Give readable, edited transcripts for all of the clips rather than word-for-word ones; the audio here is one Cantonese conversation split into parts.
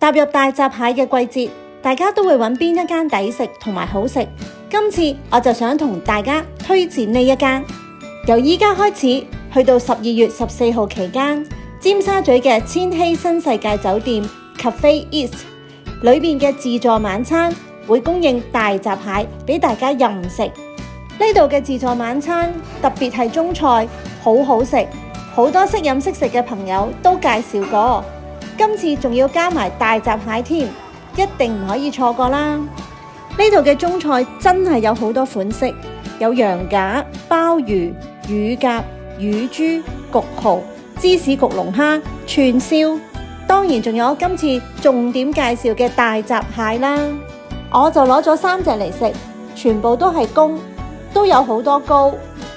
踏入大閘蟹嘅季節，大家都會揾邊一間抵食同埋好食。今次我就想同大家推薦呢一間。由依家開始去到12月14號期間，尖沙咀嘅千禧新世界酒店 Cafe East 裏面嘅自助晚餐會供應大閘蟹俾大家任食。呢度嘅自助晚餐特別係中菜，好好食，好多識飲識食嘅朋友都介紹過。今次仲要加埋大閘蟹添，一定唔可以錯過啦！呢度嘅中菜真係有好多款式，有羊架、鮑魚、乳鴿、乳豬、焗蠔、芝士焗龍蝦、串燒，當然仲有今次重點介紹嘅大閘蟹啦。我就攞咗3隻嚟食，全部都係公，都有好多膏，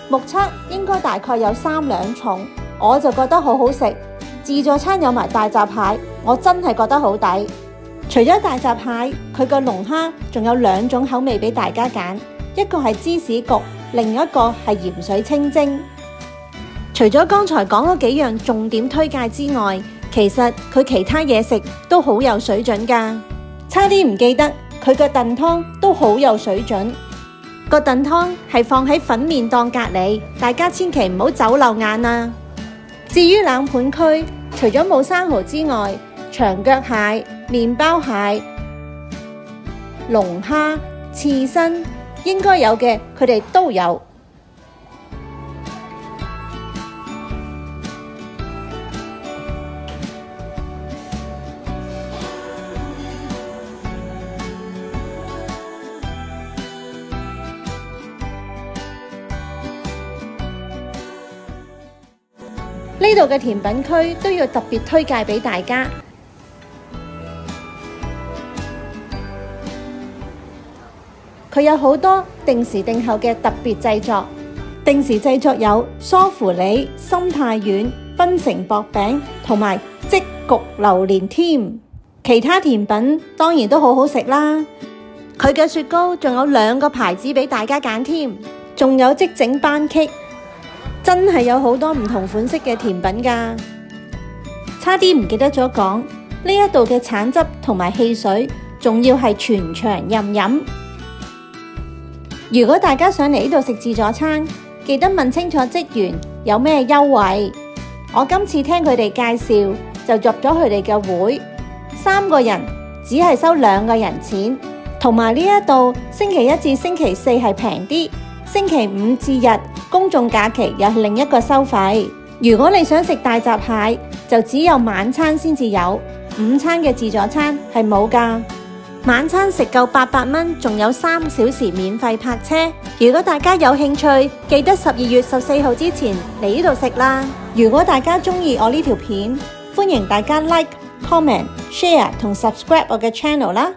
目測應該大概有3兩重，我就覺得好好食。自助餐有埋大閘蟹，我真係覺得好抵。除咗大閘蟹，佢個龍蝦仲有2種口味俾大家揀，一個係芝士焗，另一個係鹽水清蒸。除咗剛才講嗰幾樣重點推介之外，其實佢其他嘢食都好有水準㗎。差啲唔記得佢個燉湯都好有水準，個燉湯係放喺粉麵檔隔離，大家千祈唔好走漏眼啊！至於冷盤區，除咗冇生蠔之外，長腳蟹、麵包蟹、龍蝦、刺身應該有嘅，佢哋都有。呢度嘅甜品區都要特別推介俾大家。佢有好多定時定候嘅特別製作，定時製作有梳芙梨、心太丸、檳城薄餅同埋即焗榴蓮添。其他甜品當然都好好食啦。佢嘅雪糕仲有2個牌子俾大家揀添，仲有即整班戟。真係有好多唔同款式嘅甜品㗎，差啲唔記得咗講，呢一度嘅橙汁同埋汽水仲要係全場任飲。如果大家想嚟呢度食自助餐，記得問清楚職員有咩優惠。我今次聽佢哋介紹就入咗佢哋嘅會，3個人只係收2個人錢，同埋呢一度星期1至星期4係平啲，星期5至日公眾假期又係另一個收費。如果你想食大閘蟹，就只有晚餐先至有，午餐嘅自助餐係冇㗎。晚餐食夠800蚊，仲有3小時免費泊車。如果大家有興趣，記得12月14號之前嚟呢度食啦。如果大家鍾意我呢條片，歡迎大家 like、comment、share 同 subscribe 我嘅 channel 啦。